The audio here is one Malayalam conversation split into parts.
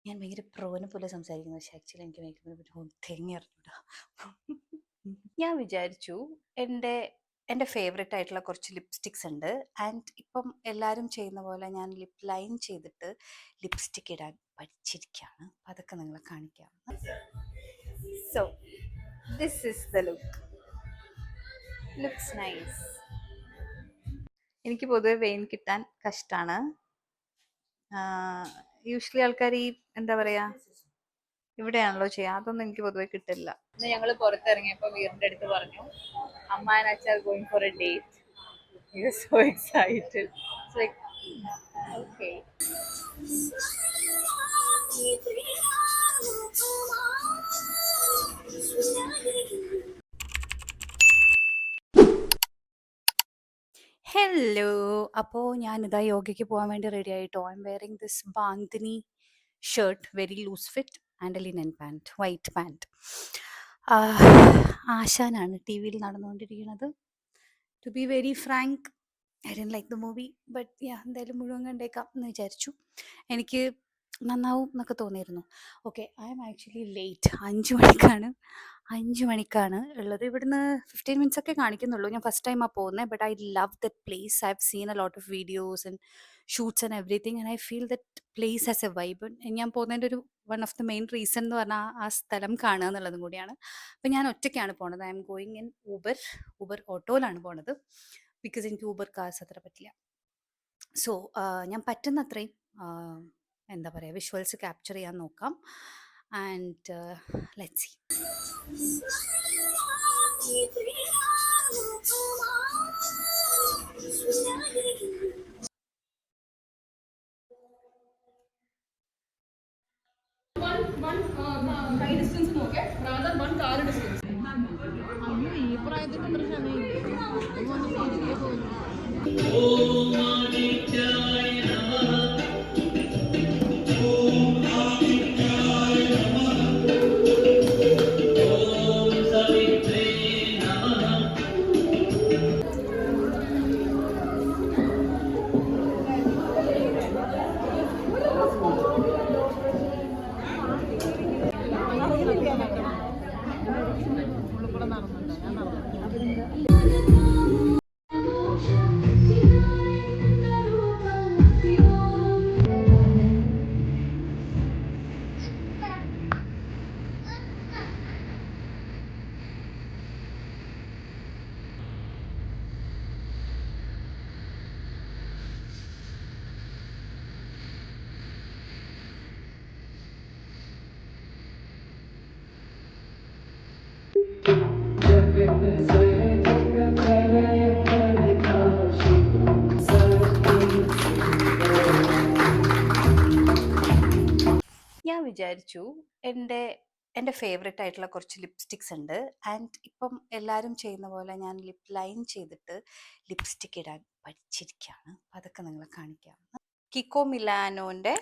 ഞാൻ ഭയങ്കര പ്രോനെ പോലെ സംസാരിക്കുന്നു, പക്ഷെ ആക്ച്വലി എനിക്ക് മേക്കപ്പിനെ തേങ്ങ അറിഞ്ഞൂടാ. ഞാൻ വിചാരിച്ചു എൻ്റെ എൻ്റെ ഫേവറേറ്റ് ആയിട്ടുള്ള കുറച്ച് ലിപ്സ്റ്റിക്സ് ഉണ്ട്. ആൻഡ് ഇപ്പം എല്ലാവരും ചെയ്യുന്ന പോലെ ഞാൻ ലിപ് ലൈൻ ചെയ്തിട്ട് ലിപ്സ്റ്റിക് ഇടാൻ പഠിച്ചിരിക്കുകയാണ്. അപ്പം അതൊക്കെ നിങ്ങളെ കാണിക്കാം. So this is the looks nice. എനിക്ക് പൊതുവെ വെയിൻ കിട്ടാൻ കഷ്ടമാണ്. യൂഷ്വലി ആൾക്കാർ ഈ എന്താ പറയാ ഇവിടെയാണല്ലോ ചെയ്യാം, അതൊന്നും എനിക്ക് പൊതുവെ കിട്ടില്ല. ഇന്ന് ഞങ്ങൾ പുറത്തിറങ്ങിയപ്പോൾ വീടിന്റെ അടുത്ത് പറഞ്ഞു Amma and Acha are going for a date. He was so excited. It's like, okay. Hello, അപ്പോൾ ഞാനിതാ യോഗയ്ക്ക് പോകാൻ വേണ്ടി റെഡി ആയിട്ടോ. I am wearing this bandhani shirt, very loose fit and a linen pant, white pant. ആശാനാണ് ടി വിയിൽ നടന്നുകൊണ്ടിരിക്കുന്നത്. To be very frank, I don't like the movie, but എന്തായാലും മുഴുവൻ കണ്ടേക്കാം എന്ന് വിചാരിച്ചു. എനിക്ക് നന്നാവും എന്നൊക്കെ തോന്നിയിരുന്നു. Okay, I M actually late. 5 മണിക്കാണ് ഉള്ളത്. ഇവിടുന്ന് 15 മിനിറ്റ്സ് ഒക്കെ കാണിക്കുന്നുള്ളൂ. ഞാൻ ഫസ്റ്റ് ടൈമാണ് പോകുന്നത്, but I love that place. I have seen a lot of videos and shoots and everything, and I feel that place as A vibe. ഞാൻ പോകുന്നതിൻ്റെ ഒരു one of the main reason എന്ന് പറഞ്ഞാൽ ആ സ്ഥലം കാണുക എന്നുള്ളതും കൂടിയാണ്. അപ്പം ഞാൻ ഒറ്റയ്ക്കാണ് പോണത്. I am going in Uber ഓട്ടോയിലാണ് പോണത്, ബിക്കോസ് എനിക്ക് ഊബർ കാർസ് അത്ര പറ്റില്ല. സോ ഞാൻ പറ്റുന്നത്രയും എന്താ പറയുക, വിഷ്വൽസ് ക്യാപ്ചർ ചെയ്യാൻ നോക്കാം. And let's see. കൈ ഡിസ്റ്റൻസ് നോക്കേ, rather one കാല് ഡിസ്റ്റൻസ്. അയ്യോ, ഈ പ്രായത്തിൽ അത്ര ക്ഷമയില്ല. ഞാൻ വിചാരിച്ചു എൻ്റെ ഫേവറേറ്റ് ആയിട്ടുള്ള കുറച്ച് ലിപ്സ്റ്റിക്സ് ഉണ്ട്. ആൻഡ് ഇപ്പം എല്ലാവരും ചെയ്യുന്ന പോലെ ഞാൻ ലിപ് ലൈൻ ചെയ്തിട്ട് ലിപ്സ്റ്റിക് ഇടാൻ പഠിച്ചിരിക്കുകയാണ്. അപ്പം അതൊക്കെ നിങ്ങളെ കാണിക്കാം. കിക്കോ മിലാനോൻ്റെ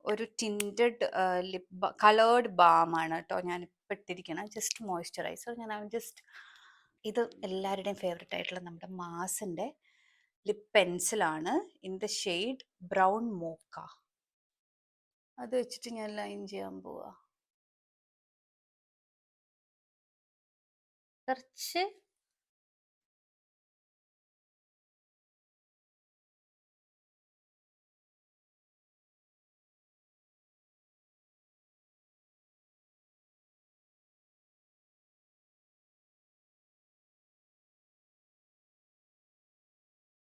ഒരു ടിൻറ്റഡ് ലിപ് കളേർഡ് ബാമാണ് കേട്ടോ ഞാൻ ഇപ്പം ഇട്ടിരിക്കണം. Just moisturiser. ഇത് എല്ലാവരുടെയും ഫേവറേറ്റ് ആയിട്ടുള്ള നമ്മുടെ മാസിൻ്റെ ലിപ് പെൻസിലാണ്, in the shade brown mocha. അത് വെച്ചിട്ട് ഞാൻ ലൈൻ ചെയ്യാൻ പോവാ. കുറച്ച്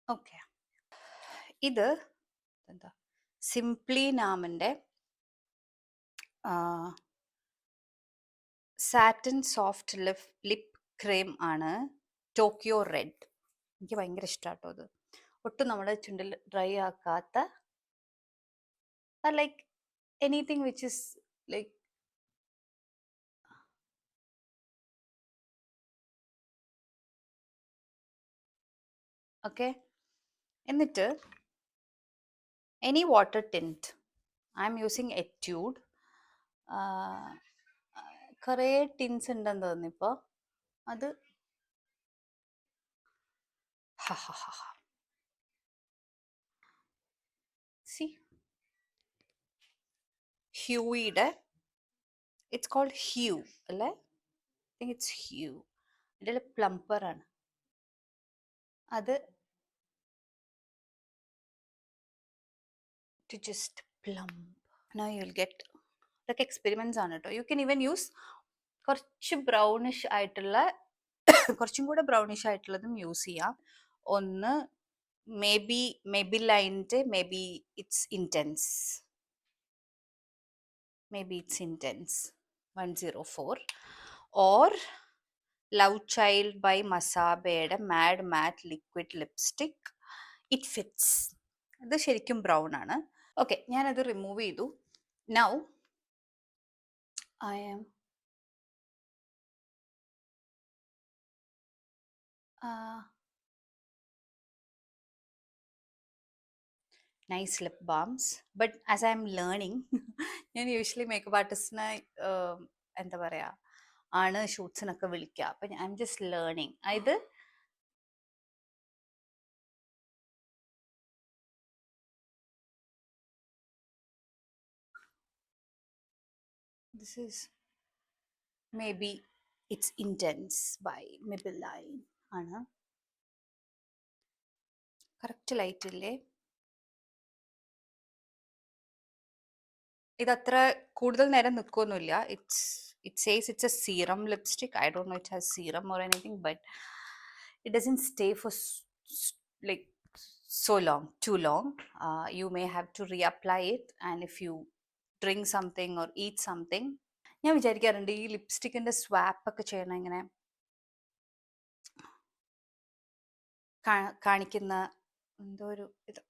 ഓക്കെ. ഇത് എന്താ സിംപ്ലി നാമിൻ്റെ സാറ്റിൻ സോഫ്റ്റ് ലിപ് ക്രീം ആണ്, ടോക്കിയോ റെഡ്. എനിക്ക് ഭയങ്കര ഇഷ്ടമാട്ടോ അത്. ഒട്ടും നമ്മുടെ ചുണ്ടിൽ ഡ്രൈ ആക്കാത്ത, like anything which is like okay. എന്നിട്ട് any water tint, I am using Etude. കുറേ ടിൻസ് ഉണ്ടെന്ന് തോന്നിപ്പോൾ അത് സി ഹ്യൂയുടെ, ഇറ്റ്സ് കോൾഡ് ഹ്യൂ അല്ലേ? I think it's hue. ഇതിൽ പ്ലംപറാണ് അത്. To just plump. Now you will get, ഇതൊക്കെ എക്സ്പെരിമെന്റ്സ് ആണ് കേട്ടോ. യു കെൻ ഈവൻ യൂസ് കുറച്ച് ബ്രൗണിഷ് ആയിട്ടുള്ള, കുറച്ചും കൂടെ ബ്രൗണിഷ് ആയിട്ടുള്ളതും യൂസ് ചെയ്യാം. ഒന്ന് Maybelline, maybe it's intense. Maybe it's intense 104, or Love Child by Masabയുടെ Mad Matte Liquid Lipstick. It fits. ഇത് ശരിക്കും ബ്രൗൺ ആണ്. ഓക്കെ, ഞാനത് റിമൂവ് ചെയ്തു. Now I am nice lip balms. But as I'm learning, ഞാൻ യൂഷ്വലി മേക്കപ്പ് ആർട്ടിസ്റ്റിനെ എന്താ പറയുക ആണ് ഷൂട്ട്സിനൊക്കെ വിളിക്കുക. അപ്പം ഐ എം ജസ്റ്റ് ലേണിംഗ്. ഇത് this is maybe it's intense by Maybelline ആണ്. കറക്റ്റ് ലൈറ്റ് ഇല്ലേ? ഇതത്ര കൂടുതൽ നേരം നിൽക്കൊന്നുമില്ല. it says it's a serum lipstick. I don't know it has serum or anything, but it doesn't stay for like so long, too long. You may have to reapply it, and if you drink something or eat something. ഞാൻ വിചാരിക്കാറുണ്ട് ഈ ലിപ്സ്റ്റിക്കിന്റെ സ്വാപ്പ് ഒക്കെ ചെയ്യണം. ഇങ്ങനെ കാണിക്കുന്ന എന്തോ ഒരു ഇത്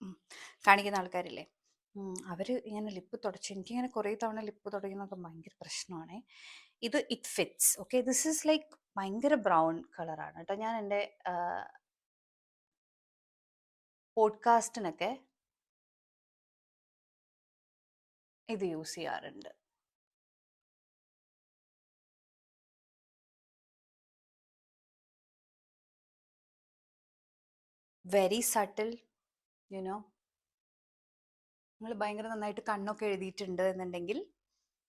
കാണിക്കുന്ന ആൾക്കാരില്ലേ, അവർ ഇങ്ങനെ ലിപ്പ് തുടച്ച്, എനിക്കിങ്ങനെ കുറേ തവണ ലിപ്പ് തുടങ്ങുന്നതൊക്കെ ഭയങ്കര പ്രശ്നമാണ്. ഇത് it fits. Okay, this is like ഭയങ്കര ബ്രൗൺ കളറാണ് കേട്ടോ. ഞാൻ എൻ്റെ പോഡ്കാസ്റ്റിനൊക്കെ ഇത് യൂസ് ചെയ്യാറുണ്ട്. Very subtle, you know. നിങ്ങൾ ഭയങ്കര നന്നായിട്ട് കണ്ണൊക്കെ എഴുതിയിട്ടുണ്ട് എന്നുണ്ടെങ്കിൽ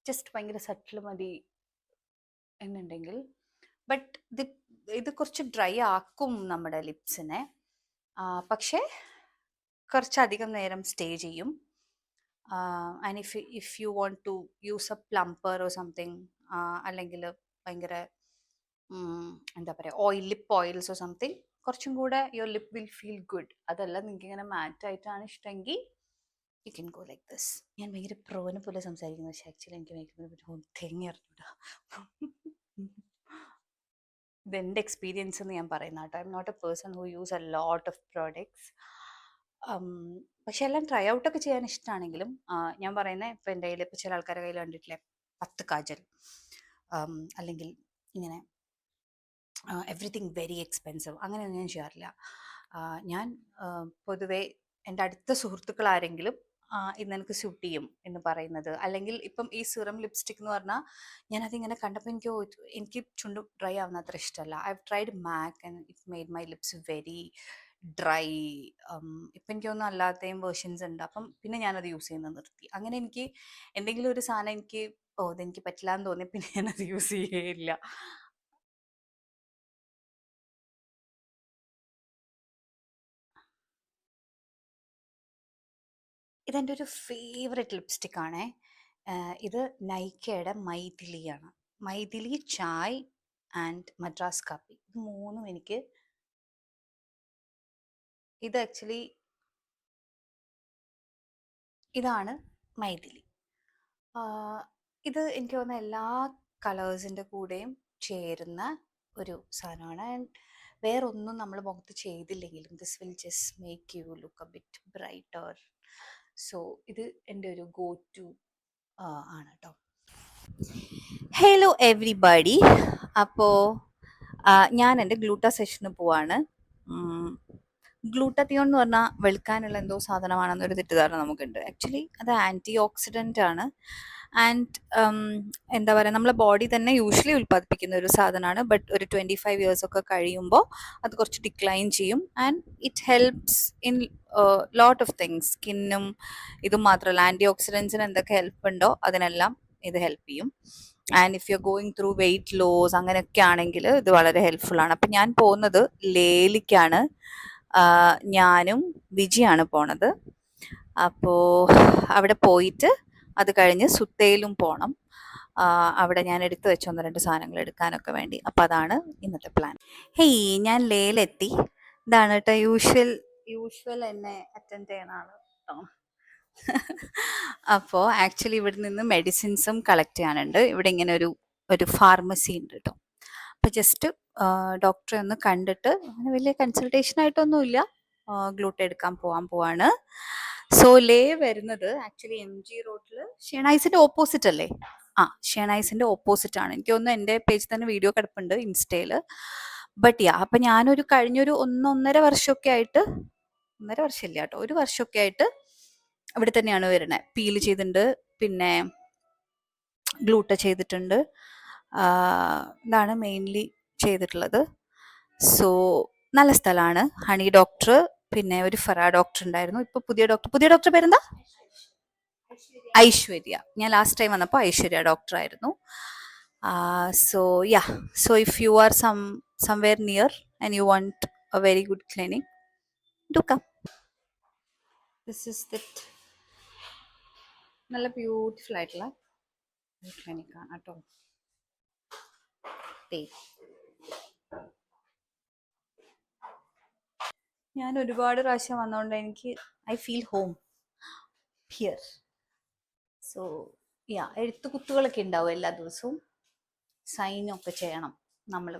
ജസ്റ്റ് ഭയങ്കര സട്ടിൽ മതി എന്നുണ്ടെങ്കിൽ. ബട്ട് ഇത് കുറച്ച് ഡ്രൈ ആക്കും നമ്മുടെ ലിപ്സിനെ, പക്ഷേ കുറച്ചധികം നേരം സ്റ്റേ ചെയ്യും. And if you want to use a plumper or something, അല്ലെങ്കിൽ ഭയങ്കര എന്താ പറയുക ലിപ്പ് ഓയിൽസ് ഓർ സംതിങ്, കുറച്ചും കൂടെ your lip will feel good. അതല്ല നിങ്ങൾക്ക് ഇങ്ങനെ മാറ്റ് ആയിട്ടാണ് ഇഷ്ടമെങ്കിൽ you can go like this. ഞാൻ ഭയങ്കര പ്രോനെ പോലെ സംസാരിക്കുന്നു, പക്ഷേ ആക്ച്വലി എനിക്ക് മേക്കപ്പിനെ പറ്റി തേങ്ങ അറിഞ്ഞൂടാ. ഇതെൻ്റെ എക്സ്പീരിയൻസ് എന്ന് ഞാൻ പറയുന്ന കേട്ടോ. I'm not a person who use a lot of products. പക്ഷെ എല്ലാം ട്രൈ ഔട്ടൊക്കെ ചെയ്യാൻ ഇഷ്ടമാണെങ്കിലും ഞാൻ പറയുന്നത്, ഇപ്പം എൻ്റെ കയ്യിൽ ഇപ്പോൾ ചില ആൾക്കാരുടെ കയ്യിൽ കണ്ടിട്ടില്ലേ 10 കാജൽ, അല്ലെങ്കിൽ ഇങ്ങനെ എവറിത്തിങ് വെരി എക്സ്പെൻസീവ്, അങ്ങനെയൊന്നും ഞാൻ ചെയ്യാറില്ല. ഞാൻ പൊതുവേ എൻ്റെ അടുത്ത സുഹൃത്തുക്കൾ ആരെങ്കിലും ഇന്ന് എനിക്ക് സ്യൂട്ട് ചെയ്യും എന്ന് പറയുന്നത്, അല്ലെങ്കിൽ ഇപ്പം ഈ സിറം ലിപ്സ്റ്റിക് എന്ന് പറഞ്ഞാൽ ഞാനതിങ്ങനെ കണ്ടപ്പോൾ എനിക്ക് ചുണ്ട് ഡ്രൈ ആവുന്ന അത്ര ഇഷ്ടമല്ല. I have tried Mac and it made my lips very dry. ഇപ്പം എനിക്കൊന്നും അല്ലാത്തയും വേർഷൻസ് ഉണ്ട്. അപ്പം പിന്നെ ഞാനത് യൂസ് ചെയ്യുന്നത് നിർത്തി. അങ്ങനെ എനിക്ക് എന്തെങ്കിലും ഒരു സാധനം ഇതെനിക്ക് പറ്റില്ല എന്ന് തോന്നി പിന്നെ ഞാനത് യൂസ് ചെയ്യേയില്ല. ഇതെൻ്റെ ഒരു ഫേവററ്റ് ലിപ്സ്റ്റിക് ആണേ. ഇത് നൈക്കയുടെ മൈഥിലിയാണ്. മൈഥിലി, ചായ് ആൻഡ് മദ്രാസ് കാപ്പി, ഇത് മൂന്നും എനിക്ക്. ഇത് ആക്ച്വലി ഇതാണ് മൈഥിലി. ഇത് എനിക്ക് തോന്നുന്ന എല്ലാ കളേഴ്സിൻ്റെ കൂടെയും ചേരുന്ന ഒരു സാധനമാണ്. ആൻഡ് വേറൊന്നും നമ്മൾ മുഖത്ത് ചെയ്തില്ലെങ്കിലും this will just make you look a bit brighter. So ഇത് എൻ്റെ ഒരു ഗോ ടു ആണ് കേട്ടോ. Hello everybody. അപ്പോൾ ഞാൻ എൻ്റെ ഗ്ലൂട്ട സെഷന് പോവാണ്. ഗ്ലൂട്ടത്തിയോൺ എന്ന് പറഞ്ഞാൽ വെളുക്കാനുള്ള എന്തോ സാധനമാണെന്നൊരു തെറ്റിദ്ധാരണ നമുക്കുണ്ട്. ആക്ച്വലി അത് ആൻറ്റി ഓക്സിഡൻ്റ് ആണ്. ആൻഡ് എന്താ പറയുക, നമ്മളെ ബോഡി തന്നെ യൂഷ്വലി ഉൽപ്പാദിപ്പിക്കുന്ന ഒരു സാധനമാണ്. ബട്ട് ഒരു 25 ഇയേഴ്സ് ഒക്കെ കഴിയുമ്പോൾ അത് കുറച്ച് ഡിക്ലൈൻ ചെയ്യും. And it helps in lot of things. സ്കിന്നും ഇതും മാത്രമല്ല, ആൻറ്റി ഓക്സിഡൻസിന് എന്തൊക്കെ ഹെൽപ്പ് ഉണ്ടോ അതിനെല്ലാം ഇത് ഹെൽപ്പ് ചെയ്യും. And if you are going through weight loss അങ്ങനെയൊക്കെ ആണെങ്കിൽ ഇത് വളരെ ഹെൽപ്ഫുൾ ആണ്. അപ്പം ഞാൻ പോകുന്നത് ലേയിലേക്കാണ്. ഞാനും വിജിയാണ് പോണത്. അപ്പോൾ അവിടെ പോയിട്ട് അത് കഴിഞ്ഞ് സുത്തയിലും പോകണം. അവിടെ ഞാൻ എടുത്തു വെച്ച 1-2 സാധനങ്ങൾ എടുക്കാനൊക്കെ വേണ്ടി. അപ്പം അതാണ് ഇന്നത്തെ പ്ലാൻ. ഹേയ്, ഞാൻ ലേയിലെത്തി. ഇതാണ് കേട്ടോ യൂഷ്വൽ എന്നെ അറ്റൻഡ് ചെയ്യുന്ന ആള് കേട്ടോ. അപ്പോൾ ആക്ച്വലി ഇവിടെ നിന്ന് മെഡിസിൻസും കളക്ട് ചെയ്യാനുണ്ട്. ഇവിടെ ഇങ്ങനെ ഒരു ഫാർമസി ഉണ്ട് കേട്ടോ. അപ്പോൾ ജസ്റ്റ് ഡോക്ടറെ ഒന്ന് കണ്ടിട്ട്, അങ്ങനെ വലിയ കൺസൾട്ടേഷൻ ആയിട്ടൊന്നുമില്ല, ഗ്ലൂട്ട് എടുക്കാൻ പോവാണ്. സോ ലേ വരുന്നത് ആക്ച്വലി MG റോഡിൽ ഷെണൈസിന്റെ ഓപ്പോസിറ്റ് അല്ലേ? ഷെണൈസിന്റെ ഓപ്പോസിറ്റ് ആണ്. എനിക്ക് തോന്നുന്നു എൻ്റെ പേജിൽ തന്നെ വീഡിയോ കിടപ്പുണ്ട് ഇൻസ്റ്റയിൽ. ബട്ട് അപ്പം ഞാനൊരു കഴിഞ്ഞൊരു 1-1.5 വർഷമൊക്കെ ആയിട്ട്, 1.5 വർഷമില്ല കേട്ടോ, 1 വർഷമൊക്കെ ആയിട്ട് ഇവിടെ തന്നെയാണ് വരുന്നത്. പീൽ ചെയ്തിട്ടുണ്ട്, പിന്നെ ഗ്ലൂട്ട ചെയ്തിട്ടുണ്ട്. ഇതാണ് മെയിൻലി ചെയ്തിട്ടുള്ളത്. സോ നല്ല സ്ഥലമാണ്. ഹണി ഡോക്ടർ, പിന്നെ ഒരു ഫറ ഡോക്ടർ ഉണ്ടായിരുന്നു. ഇപ്പൊ പുതിയ ഡോക്ടർ പേരെന്താ? ഐശ്വര്യ. ഞാൻ ലാസ്റ്റ് ടൈം വന്നപ്പോൾ ഐശ്വര്യ ഡോക്ടർ ആയിരുന്നു. So if you R somewhere near and you want a very good clinic, do come. This is it. നല്ല ബ്യൂട്ടിഫുൾ ആയിട്ടുള്ള ക്ലിനിക് ആണ് കേട്ടോ. ഞാൻ ഒരുപാട് പ്രാവശ്യം വന്നതുകൊണ്ട് എനിക്ക് I feel home here. So എഴുത്തുകുത്തുകളൊക്കെ ഉണ്ടാവും എല്ലാ ദിവസവും. സൈനൊക്കെ ചെയ്യണം നമ്മൾ.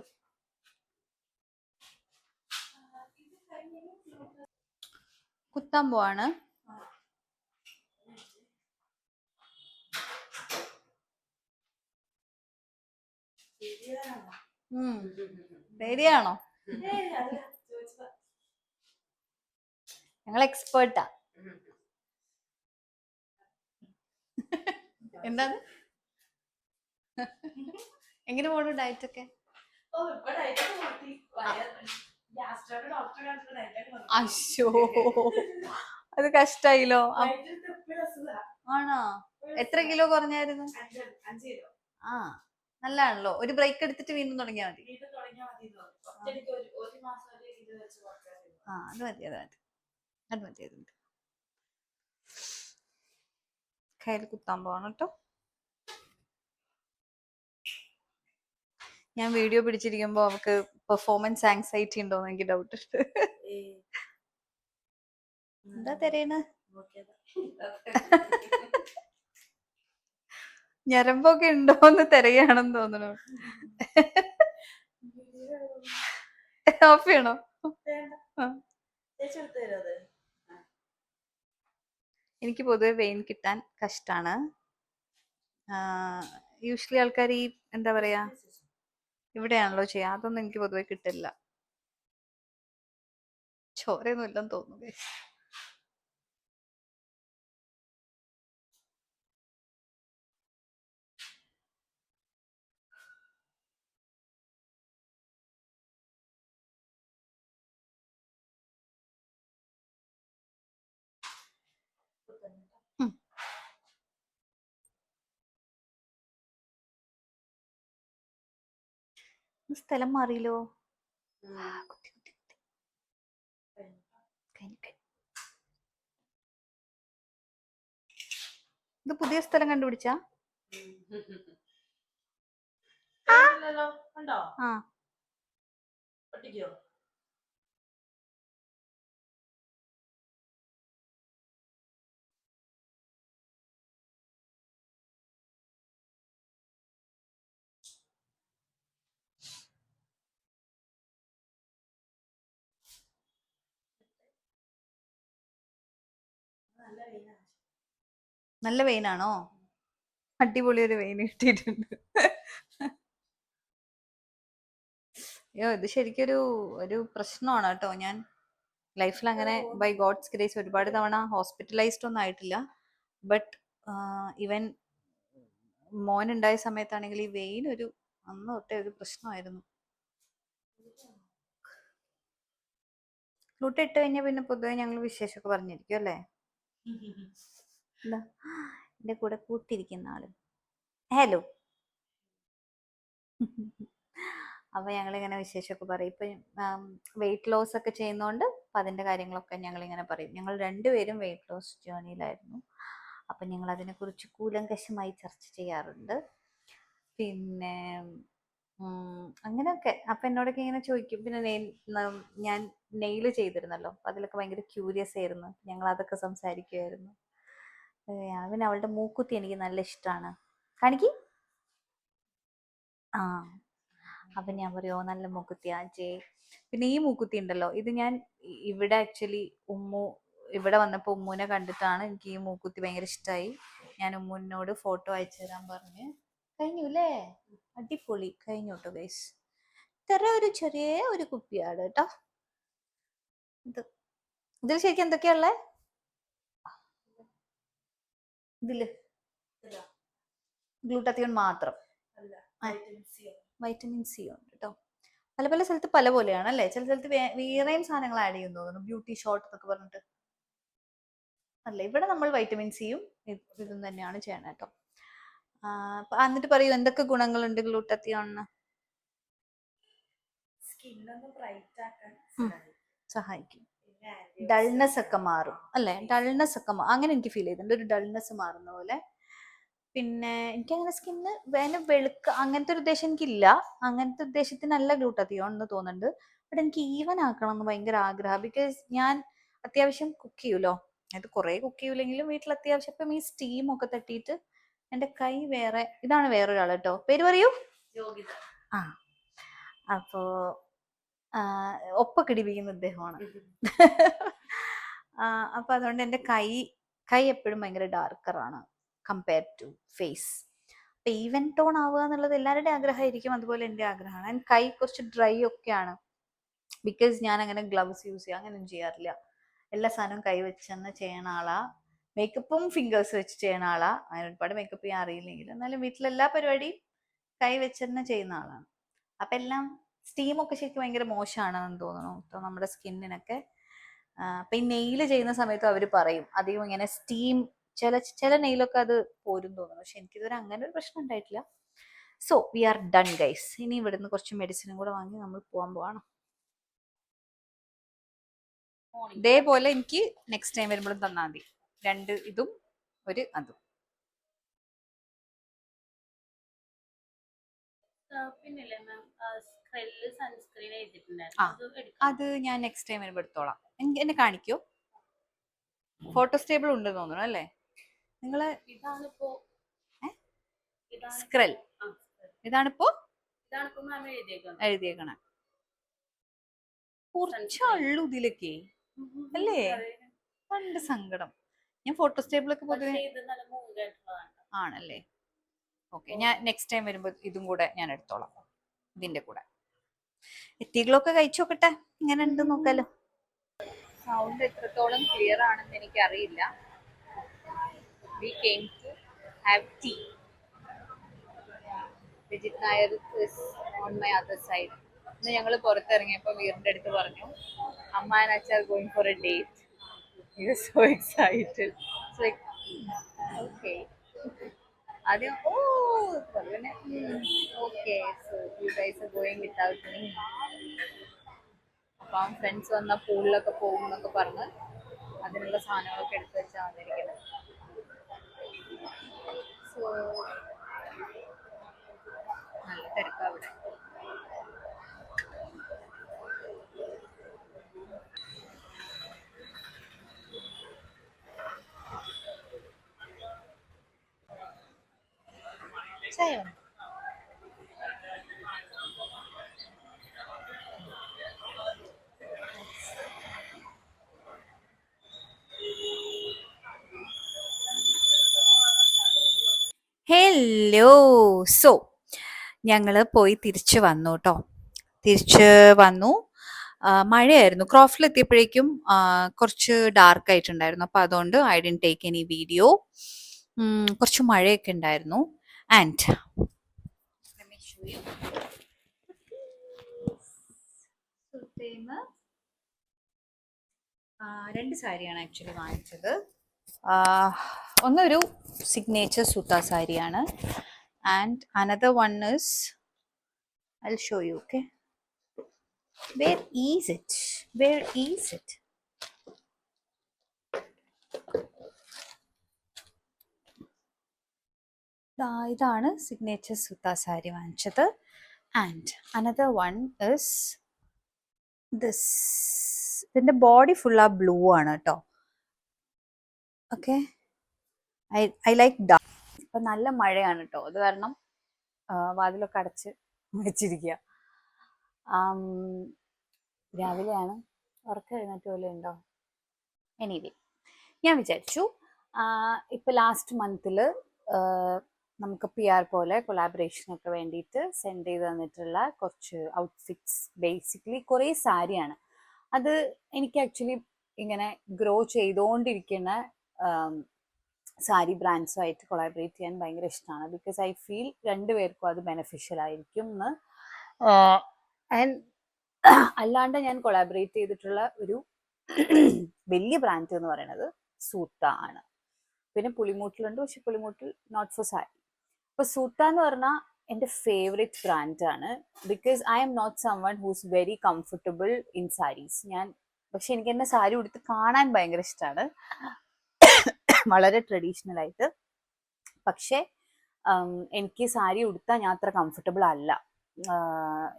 കുത്താൻ പോവാണ്. പേടിയാണോ? ഞങ്ങൾ എക്സ്പേർട്ടാ. എന്താണ്, എങ്ങനെ പോണു ഡയറ്റ് ഒക്കെ? അശോ, അത് കഷ്ടായില്ലോ. ആണോ? എത്ര കിലോ കുറഞ്ഞായിരുന്നു? നല്ലതാണല്ലോ. ഒരു ബ്രേക്ക് എടുത്തിട്ട് വീണ്ടും തുടങ്ങിയാൽ മതി. അത് മതി. കയ്യിൽ കുത്താൻ പോവാണ് കേട്ടോ. ഞാൻ വീഡിയോ പിടിച്ചിരിക്കുമ്പോ അവർക്ക് പെർഫോമൻസ് ആങ്സൈറ്റി ഉണ്ടോന്ന് എനിക്ക് ഡൗട്ട് ഉണ്ട്. എന്താ തെരയണ്? ഞരമ്പൊക്കെ ഉണ്ടോന്ന് തെരയാണെന്ന് തോന്നുന്നു. ഓഫ് ചെയ്യണോ? എനിക്ക് പൊതുവെ വെയിൻ കിട്ടാൻ കഷ്ടാണ്. യൂഷ്വലി ആൾക്കാർ ഈ എന്താ പറയാ, ഇവിടെയാണല്ലോ ചെയ്യാ. അതൊന്നും എനിക്ക് പൊതുവെ കിട്ടില്ല. ചോരയൊന്നും ഇല്ലെന്ന് തോന്നുന്നു. സ്ഥലം മാറിയല്ലോ. ഇത് പുതിയ സ്ഥലം കണ്ടുപിടിച്ചാ? നല്ല വെയിനാണോ? അടിപൊളി ഒരു വെയിൻ കിട്ടിയിട്ടുണ്ട്. അയ്യോ, ഇത് ശരിക്കൊരു പ്രശ്നമാണ് കേട്ടോ. ഞാൻ ലൈഫിൽ അങ്ങനെ ബൈ ഗോഡ്സ് ഗ്രേസ് ഒരുപാട് തവണ ഹോസ്പിറ്റലൈസ്ഡ് ഒന്നും ആയിട്ടില്ല. ബട്ട് ഇവൻ മോൻ ഉണ്ടായ സമയത്താണെങ്കിൽ ഈ വെയിൻ ഒരു അന്ന് തൊട്ടേ ഒരു പ്രശ്നമായിരുന്നു. ഫ്ലൂട്ട് ഇട്ട് കഴിഞ്ഞാൽ പിന്നെ പൊതുവെ ഞങ്ങൾ വിശേഷമൊക്കെ പറഞ്ഞിരിക്കും അല്ലേ. എന്താ എൻ്റെ കൂടെ കൂട്ടിരിക്കുന്ന ആള് ഹലോ. അപ്പൊ ഞങ്ങളിങ്ങനെ വിശേഷമൊക്കെ പറയും. ഇപ്പം വെയിറ്റ് ലോസ് ഒക്കെ ചെയ്യുന്നോണ്ട് അപ്പൊ അതിന്റെ കാര്യങ്ങളൊക്കെ ഞങ്ങൾ ഇങ്ങനെ പറയും. ഞങ്ങൾ രണ്ടുപേരും വെയിറ്റ് ലോസ് ജേർണിയിലായിരുന്നു. അപ്പൊ ഞങ്ങൾ അതിനെക്കുറിച്ച് കൂലങ്കഷമായി ചർച്ച ചെയ്യാറുണ്ട്. പിന്നെ അങ്ങനെയൊക്കെ. അപ്പൊ എന്നോടൊക്കെ ഇങ്ങനെ ചോദിക്കും. പിന്നെ ഞാൻ നെയില് ചെയ്തിരുന്നല്ലോ, അപ്പൊ അതിലൊക്കെ ഭയങ്കര ക്യൂരിയസ് ആയിരുന്നു. ഞങ്ങൾ അതൊക്കെ സംസാരിക്കുമായിരുന്നു. പിന്നെ അവളുടെ മൂക്കുത്തി എനിക്ക് നല്ല ഇഷ്ടമാണ്. കാണിക്ക്. ആ അപ്പൊ ഞാൻ പറയുമോ നല്ല മൂക്കുത്തിയാ ജെ. പിന്നെ ഈ മൂക്കുത്തി ഉണ്ടല്ലോ, ഇത് ഞാൻ ഇവിടെ ആക്ച്വലി ഇവിടെ വന്നപ്പോൾ ഉമ്മൂനെ കണ്ടിട്ടാണ് എനിക്ക് ഈ മൂക്കുത്തി ഭയങ്കര ഇഷ്ടമായി. ഞാൻ ഉമ്മൂനോട് ഫോട്ടോ അയച്ചു തരാൻ പറഞ്ഞ്. കഴിഞ്ഞു അല്ലേ? അടിപൊളി കഴിഞ്ഞു കേട്ടോ ഗൈസ്. ഇത്ര ഒരു ചെറിയ ഒരു കുപ്പിയാണ് കേട്ടോ ഇതിൽ ശരിക്കും എന്തൊക്കെയാ ഇതില്? ഗ്ലൂട്ടാത്തിയോൺ മാത്രം, വൈറ്റമിൻ സി ഉണ്ട് കേട്ടോ. പല പല സ്ഥലത്ത് പല പോലെയാണ് അല്ലേ. ചില സ്ഥലത്ത് വേറെയും സാധനങ്ങൾ ആഡ് ചെയ്യുന്നു തോന്നുന്നു, ബ്യൂട്ടി ഷോട്ട് എന്നൊക്കെ പറഞ്ഞിട്ട്. അല്ല, ഇവിടെ നമ്മൾ വൈറ്റമിൻ സിയും ഇതും തന്നെയാണ് ചെയ്യണം കേട്ടോ. എന്നിട്ട് പറയൂ എന്തൊക്കെ ഗുണങ്ങളുണ്ട് ഗ്ലൂട്ടാത്തിയോണിന്? സഹായിക്കും. ഡൾനെസ് ഒക്കെ മാറും അല്ലേ? ഡൾനെസ് ഒക്കെ അങ്ങനെ എനിക്ക് ഫീൽ ചെയ്തിട്ടുണ്ട്, ഒരു ഡൾനെസ് മാറുന്ന പോലെ. പിന്നെ എനിക്കങ്ങനെ സ്കിന്ന് വെളുക്ക അങ്ങനത്തെ ഒരു ഉദ്ദേശം എനിക്കില്ല. അങ്ങനത്തെ ഉദ്ദേശത്തിനല്ല ഗ്ലൂട്ടാത്തിയോൺ എന്ന് തോന്നുന്നുണ്ട്. ബട്ട് എനിക്ക് ഈവൻ ആക്കണം എന്ന് ഭയങ്കര ആഗ്രഹം. ബിക്കോസ് ഞാൻ അത്യാവശ്യം കുക്ക് ചെയ്യൂലോ. അത് കുറെ കുക്ക് ചെയ്യൂലെങ്കിലും വീട്ടിൽ അത്യാവശ്യം. ഇപ്പം ഈ സ്റ്റീം ഒക്കെ തട്ടിയിട്ട് എൻ്റെ കൈ വേറെ. ഇതാണ് വേറൊരാൾ കേട്ടോ, പേര് പറയൂ. ആ അപ്പോ ഒപ്പൊക്കെ ഇടിപ്പിക്കുന്ന ഇദ്ദേഹമാണ്. അപ്പൊ അതുകൊണ്ട് എൻ്റെ കൈ എപ്പോഴും ഭയങ്കര ഡാർക്കറാണ് കമ്പയർ ടു ഫേസ്. അപ്പൊ ഈവൻ ടോൺ ആവുക എന്നുള്ളത് എല്ലാവരുടെയും ആഗ്രഹമായിരിക്കും, അതുപോലെ എൻ്റെ ആഗ്രഹമാണ്. ആൻഡ് കൈ കുറച്ച് ഡ്രൈ ഒക്കെയാണ്, ബിക്കോസ് ഞാൻ അങ്ങനെ ഗ്ലൗസ് യൂസ് ചെയ്യുക അങ്ങനെയൊന്നും ചെയ്യാറില്ല. എല്ലാ സാധനവും കൈ വെച്ച് തന്നെ ചെയ്യണ ആളാ. മേക്കപ്പും ഫിംഗേഴ്സ് വെച്ച് ചെയ്യണ ആളാ. അങ്ങനെ ഒരുപാട് മേക്കപ്പ് ചെയ്യാൻ അറിയില്ലെങ്കിൽ എന്നാലും വീട്ടിലെല്ലാ പരിപാടിയും കൈ വെച്ച് തന്നെ ചെയ്യുന്ന ആളാണ്. അപ്പൊ എല്ലാം സ്റ്റീമൊക്കെ ശരിക്കും ഭയങ്കര മോശമാണെന്ന് തോന്നുന്നു ഇപ്പൊ നമ്മുടെ സ്കിന്നിനൊക്കെ. അപ്പൊ ഈ നെയില് ചെയ്യുന്ന സമയത്ത് അവർ പറയും അധികം ഇങ്ങനെ സ്റ്റീം, ചില നെയിലൊക്കെ അത് പോരും തോന്നുന്നു. പക്ഷെ എനിക്കിതുവരെ അങ്ങനെ ഒരു പ്രശ്നം ഉണ്ടായിട്ടില്ല. So we are done guys. ഇനി ഇവിടുന്ന് കുറച്ച് മെഡിസിനും കൂടെ വാങ്ങി നമ്മൾ പോകാൻ പോവാണ്. ഇതേപോലെ എനിക്ക് നെക്സ്റ്റ് ടൈം വരുമ്പോഴും തന്നാൽ മതി, 2 ഇതും ഒരു അതും. അത് ഞാൻ നെക്സ്റ്റ് ടൈം വരുമ്പോൾ എടുത്തോളാം. എന്നെ കാണിക്കോ? ഫോട്ടോ സ്റ്റേബിൾ ഉണ്ട് തോന്നുന്നു അല്ലേ നിങ്ങള്? സ്ക്രെൽ ഇതാണിപ്പോ എഴുതിയേക്കണ. കുറച്ചുള്ളൂ ഇതിലൊക്കെ അല്ലേ? പണ്ട് സങ്കടം. ഞാൻ ഫോട്ടോ സ്റ്റേബിളൊക്കെ പൊതുവെ ആണല്ലേ. ഓക്കെ, ഞാൻ നെക്സ്റ്റ് ടൈം വരുമ്പോ ഇതും കൂടെ ഞാൻ എടുത്തോളാം, ഇതിന്റെ കൂടെ. എത്തികളൊക്കെ കഴിച്ചു നോക്കട്ടെ ഇങ്ങനെ ഉണ്ട് നോക്കാലോ. സൗണ്ട് എത്രത്തോളം ക്ലിയർ ആണെന്ന് എനിക്കറിയില്ല. We came to have tea. Vijit Nair is on my other side. ഇന്ന് ഞങ്ങൾ പുറത്തിറങ്ങിയപ്പോൾ വീടിന്റെ അടുത്ത് പറഞ്ഞു അമ്മ and അച്ഛ are going for a date. He was so excited. It's like, okay. ആദ്യം പിന്നെ okay, so you guys are going without me. അപ്പം ഫ്രണ്ട്സ് വന്നാൽ പൂളിലൊക്കെ പോകും എന്നൊക്കെ പറഞ്ഞ് അതിനുള്ള സാധനങ്ങളൊക്കെ എടുത്ത് വെച്ചാൽ വന്നിരിക്കുന്നത്. സോ നല്ല തിരക്കാണ് അവിടെ. ഹലോ. ഞങ്ങൾ പോയി തിരിച്ചു വന്നു കേട്ടോ. തിരിച്ച് വന്നു. മഴയായിരുന്നു. ക്രോഫിലെത്തിയപ്പോഴേക്കും കുറച്ച് ഡാർക്ക് ആയിട്ടുണ്ടായിരുന്നു. അപ്പോൾ അതുകൊണ്ട് I didn't take any video. കുറച്ച് മഴയൊക്കെ ഉണ്ടായിരുന്നു. ആൻഡ് രണ്ട് സാരിയാണ് ആക്ച്വലി വാങ്ങിച്ചത്. ഒന്നൊരു സിഗ്നേച്ചർ സൂത്ത സാരിയാണ്. And another one is I'll show you, okay? Where is it? Where is it? ഇതാണ് സിഗ്നേച്ചർ സൂത്ത സാരി വാങ്ങിച്ചത്. And another one is this. ഇതിന്റെ ബോഡി ഫുൾ ആ ബ്ലൂ ആണ് കേട്ടോ. Okay, I like dark. ഇപ്പൊ നല്ല മഴയാണ് കേട്ടോ, അത് കാരണം വാതിലൊക്കെ അടച്ച് വെച്ചിരിക്കുക. രാവിലെയാണ്, ഉറക്കം എഴുന്നേറ്റ് പോലെ ഉണ്ടോ? എനിവേ, ഞാൻ വിചാരിച്ചു ഇപ്പൊ ലാസ്റ്റ് മന്തിൽ നമുക്ക് PR പോലെ കൊളാബറേഷനൊക്കെ വേണ്ടിയിട്ട് സെൻഡ് ചെയ്ത് തന്നിട്ടുള്ള കുറച്ച് ഔട്ട്ഫിറ്റ്സ്, ബേസിക്കലി കുറേ സാരിയാണ്. അത് എനിക്ക് ആക്ച്വലി ഇങ്ങനെ ഗ്രോ ചെയ്തുകൊണ്ടിരിക്കുന്ന സാരി ബ്രാൻഡ്സുമായിട്ട് കൊളാബറേറ്റ് ചെയ്യാൻ ഭയങ്കര ഇഷ്ടമാണ്. ബിക്കോസ് ഐ ഫീൽ രണ്ടുപേർക്കും അത് ബെനഫിഷ്യൽ ആയിരിക്കും എന്ന്. ആൻഡ് അല്ലാണ്ട് ഞാൻ കൊളാബറേറ്റ് ചെയ്തിട്ടുള്ള ഒരു വലിയ ബ്രാൻഡ് എന്ന് പറയുന്നത് സൂത്ത ആണ്. പിന്നെ പുളിമൂട്ടിലുണ്ട്, പക്ഷെ പുളിമൂട്ടിൽ നോട്ട് ഫോർ സാരി. അപ്പൊ സൂത്ത എന്ന് പറഞ്ഞാൽ എൻ്റെ ഫേവറേറ്റ് ബ്രാൻഡാണ്. Because I'm not someone who's very comfortable in saris. പക്ഷെ എനിക്ക് എന്നെ സാരി ഉടുത്ത് കാണാൻ ഭയങ്കര ഇഷ്ടമാണ്, വളരെ ട്രഡീഷണൽ ആയിട്ട്. പക്ഷെ എനിക്ക് സാരി ഉടുത്താൽ ഞാൻ അത്ര കംഫർട്ടബിൾ അല്ല.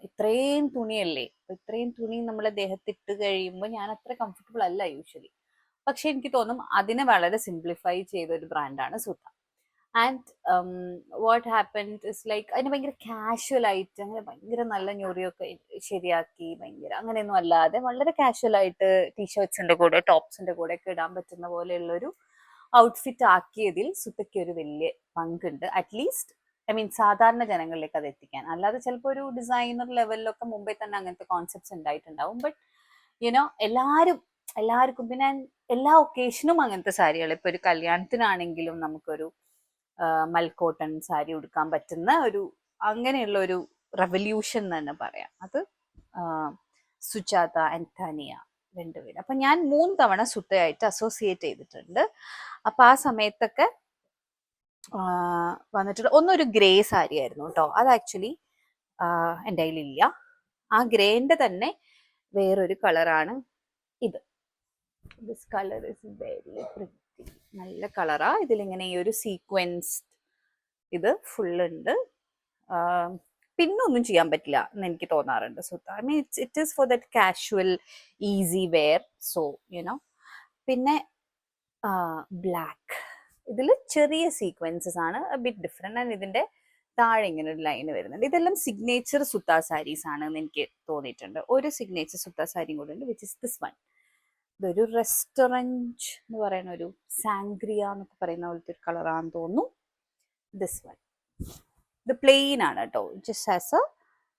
ഇത്രയും തുണിയല്ലേ, ഇത്രയും തുണി നമ്മളെ ദേഹത്തിട്ട് കഴിയുമ്പോൾ ഞാൻ അത്ര കംഫർട്ടബിൾ അല്ല യൂഷ്വലി. പക്ഷെ എനിക്ക് തോന്നും അതിനെ വളരെ സിംപ്ലിഫൈ ചെയ്ത ഒരു ബ്രാൻഡാണ് Suta. And what happened is like അതിന് ഭയങ്കര കാഷ്വൽ ആയിട്ട്, അങ്ങനെ ഭയങ്കര നല്ല ഞൊറിയൊക്കെ ശരിയാക്കി ഭയങ്കര അങ്ങനെയൊന്നും അല്ലാതെ വളരെ കാഷ്വൽ ആയിട്ട് ടീഷർട്സിന്റെ കൂടെ ടോപ്സിന്റെ കൂടെ ഒക്കെ ഇടാൻ പറ്റുന്ന പോലെയുള്ളൊരു ഔട്ട്ഫിറ്റ് ആക്കിയതിൽ സുത്തയ്ക്ക് ഒരു വലിയ പങ്കുണ്ട്. അറ്റ്ലീസ്റ്റ് സാധാരണ ജനങ്ങളിലേക്ക് അത് എത്തിക്കാൻ. അല്ലാതെ ചിലപ്പോൾ ഒരു ഡിസൈനർ ലെവലിലൊക്കെ മുമ്പേ തന്നെ അങ്ങനത്തെ കോൺസെപ്റ്റ്സ് ഉണ്ടായിട്ടുണ്ടാവും. ബട്ട് യുനോ എല്ലാവർക്കും പിന്നെ എല്ലാ ഒക്കേഷനും അങ്ങനത്തെ സാരികൾ, ഇപ്പൊ ഒരു കല്യാണത്തിനാണെങ്കിലും നമുക്കൊരു മൽക്കോട്ടൺ സാരി ഉടുക്കാൻ പറ്റുന്ന ഒരു അങ്ങനെയുള്ള ഒരു റെവല്യൂഷൻ തന്നെ പറയാം. അത് സുജാത ആൻഡ് താനിയ രണ്ടുപേരും. അപ്പൊ ഞാൻ 3 തവണ സുത്തയായിട്ട് അസോസിയേറ്റ് ചെയ്തിട്ടുണ്ട്. അപ്പൊ ആ സമയത്തൊക്കെ വന്നിട്ടുള്ള ഒന്നൊരു ഗ്രേ സാരി ആയിരുന്നു കേട്ടോ. അത് ആക്ച്വലി എൻ്റെ കയ്യിലില്ല. ആ ഗ്രേന്റെ തന്നെ വേറൊരു കളറാണ് ഇത്. This colour is very pretty, നല്ല കളറാ. ഇതിലിങ്ങനെ ഈ ഒരു സീക്വൻസ് ഇത് ഫുള്ളുണ്ട്. പിന്നൊന്നും ചെയ്യാൻ പറ്റില്ല എന്ന് എനിക്ക് തോന്നാറുണ്ട് Suta. It is for that casual easy wear. So you know. പിന്നെ ബ്ലാക്ക്, ഇതിൽ ചെറിയ സീക്വൻസസ് ആണ്, ബിറ്റ് ഡിഫറെന്റ്. ആൻഡ് ഇതിന്റെ താഴെ ഇങ്ങനെ ഒരു ലൈൻ വരുന്നുണ്ട്. ഇതെല്ലാം സിഗ്നേച്ചർ സുത്ത സാരീസ് ആണ് എന്ന് എനിക്ക് തോന്നിയിട്ടുണ്ട്. ഒരു സിഗ്നേച്ചർ സുത്ത സാരിയും കൂടെ ഉണ്ട്, വിച്ച് ഇസ് ദിസ് വൺ. ഇതൊരു റെസ്റ്റോറൻറ്റ് എന്ന് പറയുന്ന ഒരു സാങ്ക്രിയ എന്നൊക്കെ പറയുന്ന പോലത്തെ ഒരു കളറാണെന്ന് തോന്നുന്നു. ദിസ് വൺ, ഇത് പ്ലെയിൻ ആണ് കേട്ടോ, ജസ്റ്റ് ആസ്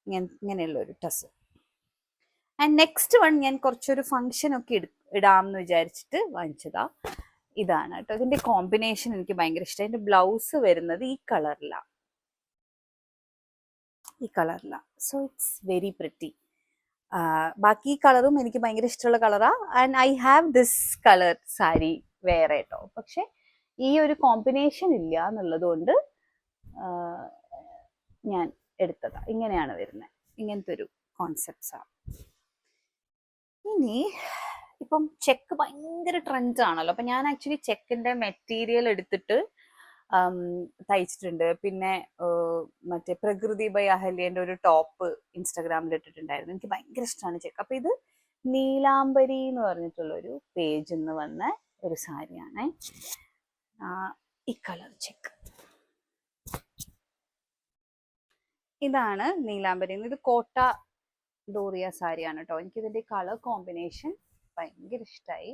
ഇങ്ങനെയുള്ള ഒരു ടസ്. ആൻഡ് നെക്സ്റ്റ് വൺ ഞാൻ കുറച്ചൊരു ഫങ്ഷൻ ഒക്കെ ഇടാമെന്ന് വിചാരിച്ചിട്ട് വാങ്ങിച്ചതാ. ഇതാണ് കേട്ടോ. ഇതിന്റെ കോമ്പിനേഷൻ എനിക്ക് ഭയങ്കര ഇഷ്ടം. അതിന്റെ ബ്ലൗസ് വരുന്നത് ഈ കളറിലാണ്. So it's very pretty. ബാക്കി കളറും എനിക്ക് ഭയങ്കര ഇഷ്ടമുള്ള കളറാ. And I have this colour sari വേറെ കേട്ടോ. പക്ഷെ ഈ ഒരു കോമ്പിനേഷൻ ഇല്ല എന്നുള്ളത് കൊണ്ട് ഞാൻ എടുത്തതാ. ഇങ്ങനെയാണ് വരുന്നത്, ഇങ്ങനത്തെ ഒരു കോൺസെപ്റ്റ്സാണ്. ഇനി ഇപ്പം ചെക്ക് ഭയങ്കര ട്രെൻഡ് ആണല്ലോ. അപ്പൊ ഞാൻ ആക്ച്വലി ചെക്കിന്റെ മെറ്റീരിയൽ എടുത്തിട്ട് തയ്ച്ചിട്ടുണ്ട്. പിന്നെ മറ്റേ പ്രകൃതി ബൈ അഹല്യന്റെ ഒരു ടോപ്പ് ഇൻസ്റ്റാഗ്രാമിൽ ഇട്ടിട്ടുണ്ടായിരുന്നു. എനിക്ക് ഭയങ്കര ഇഷ്ടമാണ് ചെക്ക്. അപ്പൊ ഇത് നീലാംബരി എന്ന് പറഞ്ഞിട്ടുള്ള ഒരു പേജിൽ നിന്ന് വന്ന ഒരു സാരിയാണ്. ഈ കളർ ചെക്ക്, ഇതാണ് നീലാംബരി. ഇത് കോട്ട ഡോറിയ സാരിയാണ് കേട്ടോ. എനിക്കിതിന്റെ കളർ കോമ്പിനേഷൻ ഭയങ്കര ഇഷ്ടമായി.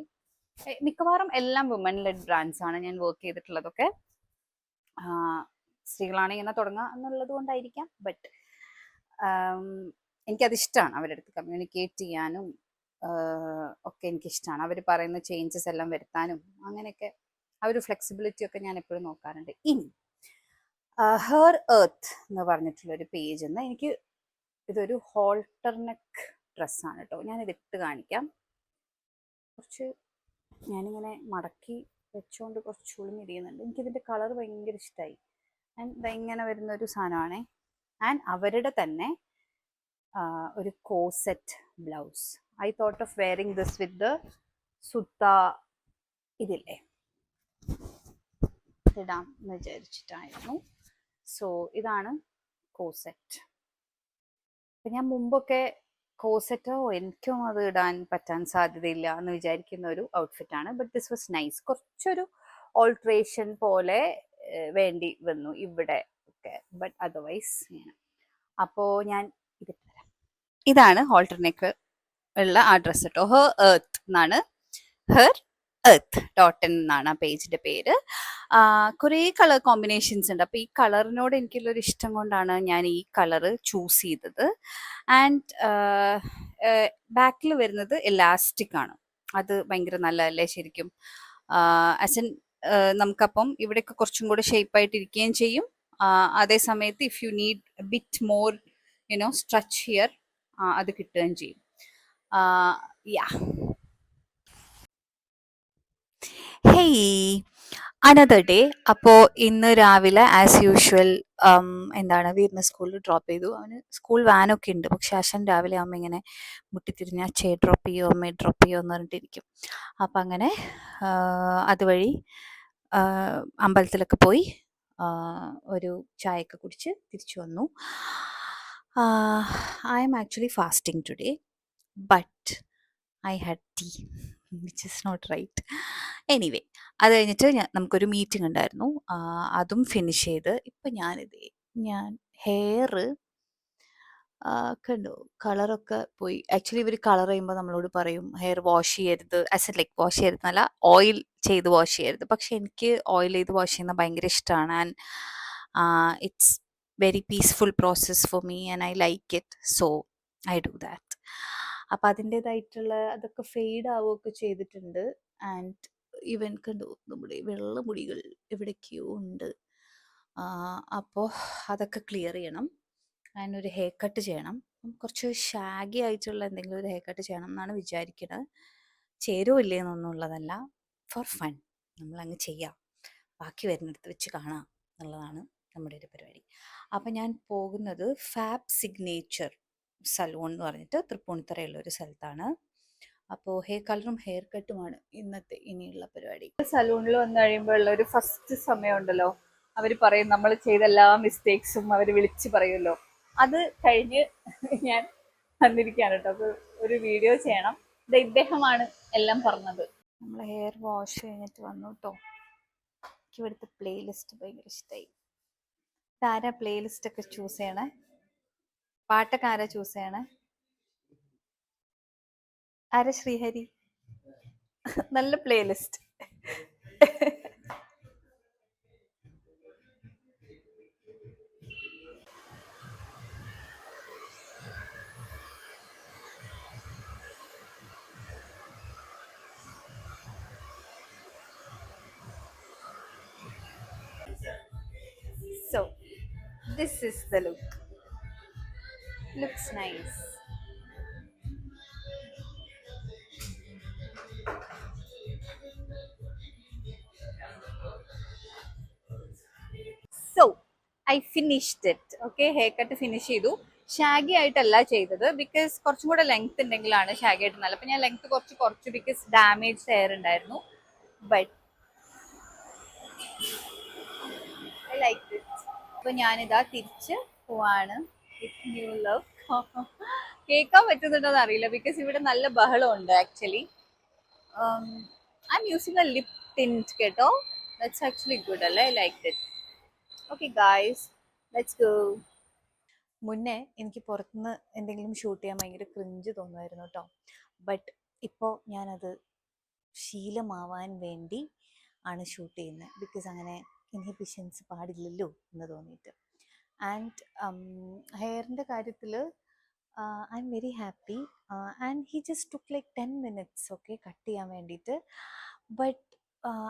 മിക്കവാറും എല്ലാം വുമൻ ലെഡ് ബ്രാൻഡ്സ് ആണ് ഞാൻ വർക്ക് ചെയ്തിട്ടുള്ളതൊക്കെ. സ്ത്രീകളാണ് ഇങ്ങനെ തുടങ്ങുക എന്നുള്ളത് കൊണ്ടായിരിക്കാം. ബട്ട് എനിക്കത് ഇഷ്ടമാണ് അവരുടെ അടുത്ത് കമ്മ്യൂണിക്കേറ്റ് ചെയ്യാനും ഒക്കെ എനിക്കിഷ്ടമാണ്. അവർ പറയുന്ന ചേഞ്ചസ് എല്ലാം വരുത്താനും അങ്ങനെയൊക്കെ ആ ഒരു ഫ്ലെക്സിബിലിറ്റി ഒക്കെ ഞാൻ എപ്പോഴും നോക്കാറുണ്ട്. ഇനി ഹെർ എർത്ത് എന്ന് പറഞ്ഞിട്ടുള്ളൊരു പേജിൽ നിന്ന് എനിക്ക് ഇതൊരു ഹോൾട്ടർ നെക്ക് ഡ്രസ്സാണ് കേട്ടോ. ഞാനിത് ഇട്ട് കാണിക്കാം. കുറച്ച് ഞാനിങ്ങനെ മടക്കി വെച്ചുകൊണ്ട് കുറച്ച് ചുളിഞ്ഞിരിക്കുന്നുണ്ട്. എനിക്കിതിൻ്റെ കളർ ഭയങ്കര ഇഷ്ടമായി. ആൻഡ് ഇതെങ്ങനെ വരുന്നൊരു സാധനമാണേ. ആൻഡ് അവരുടെ തന്നെ ഒരു corset blouse. I thought of wearing this with the Suta ഇതില്ലേ, ഇടാം എന്ന് വിചാരിച്ചിട്ടായിരുന്നു. സോ ഇതാണ് കോസെറ്റ്. അപ്പം ഞാൻ മുമ്പൊക്കെ കോസെറ്റോ എനിക്കും അത് ഇടാൻ പറ്റാൻ സാധ്യതയില്ല എന്ന് വിചാരിക്കുന്ന ഒരു ഔട്ട്ഫിറ്റാണ്. But this was nice. കുറച്ചൊരു ഓൾട്രേഷൻ പോലെ വേണ്ടി വന്നു ഇവിടെ ഒക്കെ, ബട്ട് അതർവൈസ് അപ്പോൾ ഞാൻ ഇതിട്ട് തരാം. ഇതാണ് ഹോൾട്ടർനെക്ക് ഉള്ള ആ ഡ്രസ്സ് കേട്ടോ. ഹെർ എർത്ത് എന്നാണ്, ഹെർ എർത്ത് .in എന്നാണ് ആ പേജിന്റെ പേര്. കുറേ കളർ കോമ്പിനേഷൻസ് ഉണ്ട്. അപ്പോൾ ഈ കളറിനോട് എനിക്കുള്ളൊരു ഇഷ്ടം കൊണ്ടാണ് ഞാൻ ഈ കളറ് ചൂസ് ചെയ്തത്. ആൻഡ് ബാക്കിൽ വരുന്നത് എലാസ്റ്റിക് ആണ്. അത് ഭയങ്കര നല്ലതല്ലേ ശരിക്കും. ആസ് എൻ നമുക്കപ്പം ഇവിടെയൊക്കെ കുറച്ചും കൂടെ ഷേപ്പായിട്ടിരിക്കുകയും ചെയ്യും. അതേ സമയത്ത് if you need bit more stretch here അത് കിട്ടുകയും ചെയ്യും. യാ ഹേയ്, അനദർ ഡേ. അപ്പോൾ ഇന്ന് രാവിലെ ആസ് യൂഷ്വൽ എന്താണ് വീടിന് സ്കൂളിൽ ഡ്രോപ്പ് ചെയ്തു. അവന് സ്കൂൾ വാനൊക്കെ ഉണ്ട്. പക്ഷെ അച്ഛൻ രാവിലെ അമ്മ ഇങ്ങനെ മുട്ടിത്തിരിഞ്ഞ് അച്ഛയെ ഡ്രോപ്പ് ചെയ്യോ അമ്മയെ ഡ്രോപ്പ് ചെയ്യോ എന്ന് പറഞ്ഞിട്ടിരിക്കും. അപ്പം അങ്ങനെ അതുവഴി അമ്പലത്തിലൊക്കെ പോയി ഒരു ചായയൊക്കെ കുടിച്ച് തിരിച്ചു വന്നു. I M actually fasting today, but I had tea which is not right. Anyway, അത് കഴിഞ്ഞിട്ട് നമുക്കൊരു മീറ്റിംഗ് ഉണ്ടായിരുന്നു. അതും ഫിനിഷ് ചെയ്ത് ഇപ്പം ഞാൻ ഹെയർ കണ്ടു കളറൊക്കെ പോയി. ആക്ച്വലി ഇവർ കളർ ചെയ്യുമ്പോൾ നമ്മളോട് പറയും ഹെയർ വാഷ് ചെയ്യരുത്, ആസ് എ ലൈക്ക് വാഷ് ചെയ്യരുതെന്നല്ല, ഓയിൽ ചെയ്ത് വാഷ് ചെയ്യരുത്. പക്ഷെ എനിക്ക് ഓയിൽ ചെയ്ത് വാഷ് ചെയ്യുന്നത് ഭയങ്കര ഇഷ്ടമാണ്. And it's very peaceful process for me and I like it. So I do that. അപ്പം അതിൻ്റേതായിട്ടുള്ള അതൊക്കെ ഫെയ്ഡ് ആവുകയൊക്കെ ചെയ്തിട്ടുണ്ട്. ആൻഡ് ഈവൻ കണ്ടു നമ്മുടെ വെള്ള മുടികൾ എവിടേക്കോ ഉണ്ട്. അപ്പോൾ അതൊക്കെ ക്ലിയർ ചെയ്യണം. അതിനൊരു ഹെയർ കട്ട് ചെയ്യണം. കുറച്ച് ഷാഗി ആയിട്ടുള്ള എന്തെങ്കിലും ഒരു ഹെയർ കട്ട് ചെയ്യണം എന്നാണ് വിചാരിക്കുന്നത്. ചേരുമോ ഇല്ലേന്നൊന്നുമുള്ളതല്ല, ഫോർ ഫൺ നമ്മളങ്ങ് ചെയ്യാം, ബാക്കി വരുന്നിടത്ത് വെച്ച് കാണാം എന്നുള്ളതാണ് നമ്മുടെ ഒരു പരിപാടി. അപ്പം ഞാൻ പോകുന്നത് ഫാബ് സിഗ്നേച്ചർ സലൂൺ എന്ന് പറഞ്ഞിട്ട് തൃപ്പൂണിത്തറയുള്ള ഒരു സ്ഥലത്താണ്. അപ്പോൾ ഹെയർ കളറും ഹെയർ കട്ടുമാണ് ഇന്നത്തെ ഇനിയുള്ള പരിപാടി. സലൂണിൽ വന്നു കഴിയുമ്പോൾ ഉള്ള ഒരു ഫസ്റ്റ് സമയമുണ്ടല്ലോ, അവർ പറയും നമ്മൾ ചെയ്ത എല്ലാ മിസ്റ്റേക്സും അവർ വിളിച്ച് പറയുമല്ലോ. അത് കഴിഞ്ഞ് ഞാൻ വന്നിരിക്കുകയാണ് കേട്ടോ. അപ്പോൾ ഒരു വീഡിയോ ചെയ്യണം. ഇദ്ദേഹമാണ് എല്ലാം പറഞ്ഞത്. നമ്മൾ ഹെയർ വാഷ് കഴിഞ്ഞിട്ട് വന്നു കേട്ടോ. എനിക്ക് ഇവിടുത്തെ പ്ലേലിസ്റ്റ് ഭയങ്കര ഇഷ്ടമായി. ഇതാരാ പ്ലേലിസ്റ്റ് ഒക്കെ ചൂസ് ചെയ്യണേ? പാട്ടൊക്കെ ആരാ ചൂസ് ചെയ്യണേ? ആരാ? ശ്രീഹരി. നല്ല playlist. So this is the look. Looks nice. So I finished it. Okay, hair cut finish ചെയ്തു. ഷാഗി ആയിട്ടല്ല ചെയ്തത്, ബിക്കോസ് കുറച്ചും കൂടെ ലെങ്ത് ഉണ്ടെങ്കിലാണ് ഷാഗി ആയിട്ട് നല്ല. അപ്പം ഞാൻ ലെങ്ത് കുറച്ച് ബിക്കോസ് ഡാമേജ് ഹെയർ ഉണ്ടായിരുന്നു. But I like it. അപ്പം ഞാനിതാ തിരിച്ച് പോവാണ് വിത്ത് ന്യൂ ലവ്. കേൾക്കാൻ പറ്റുന്നുണ്ടോന്ന് അറിയില്ല, ബിക്കോസ് ഇവിടെ നല്ല ബഹളമുണ്ട് actually. I am using a lip tint കേട്ടോ. ദാറ്റ്സ് ആക്ച്വലി ഗുഡ് അല്ലേ? I like it. Okay guys, let's go. മുന്നേ എനിക്ക് പുറത്തുനിന്ന് എന്തെങ്കിലും ഷൂട്ട് ചെയ്യാൻ ഭയങ്കര ക്രിഞ്ച് തോന്നുമായിരുന്നു കേട്ടോ. ബട്ട് ഇപ്പോൾ ഞാനത് ശീലമാവാൻ വേണ്ടി ആണ് ഷൂട്ട് ചെയ്യുന്നത്. ബിക്കോസ് അങ്ങനെ ഇൻഹിബിഷൻസ് പാടില്ലല്ലോ എന്ന് തോന്നിയിട്ട്. ആൻഡ് ഹെയറിൻ്റെ കാര്യത്തിൽ I am very happy. And he just took like 10 minutes, okay, cut ചെയ്യാൻ വേണ്ടിയിട്ട്. ബട്ട്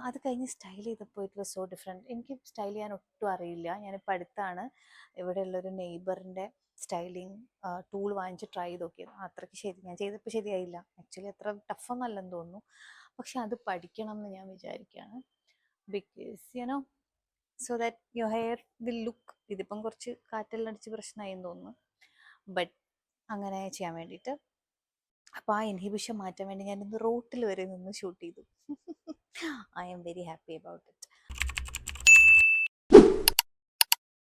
അത് കഴിഞ്ഞ് സ്റ്റൈൽ ചെയ്തപ്പോൾ ഇറ്റ് വാസ് സോ ഡിഫറെൻറ്റ്. എനിക്ക് സ്റ്റൈൽ ചെയ്യാൻ ഒട്ടും അറിയില്ല. ഞാനിപ്പോൾ അടുത്താണ് ഇവിടെയുള്ളൊരു നെയ്ബറിൻ്റെ സ്റ്റൈലിങ് ടൂൾ വാങ്ങിച്ച് ട്രൈ ചെയ്ത് നോക്കിയത്. അത്രയ്ക്ക് ഞാൻ ചെയ്തപ്പോൾ ശരിയായില്ല. ആക്ച്വലി അത്ര ടഫൊന്നല്ലെന്ന് തോന്നുന്നു. പക്ഷെ അത് പഠിക്കണം എന്ന് ഞാൻ വിചാരിക്കുകയാണ്. Because you know, so that your hair will look, ഇതിപ്പം കുറച്ച് കാറ്റെല്ലാം അടിച്ച് പ്രശ്നമായി എന്ന് തോന്നുന്നു, ബട്ട് അങ്ങനെ ചെയ്യാൻ വേണ്ടിയിട്ട്. അപ്പോൾ ആ ഇൻഹിബിഷൻ മാറ്റാൻ വേണ്ടി ഞാൻ ഇന്ന് റോട്ടിൽ വരെ നിന്ന് ഷൂട്ട് ചെയ്തു. I am very happy about it.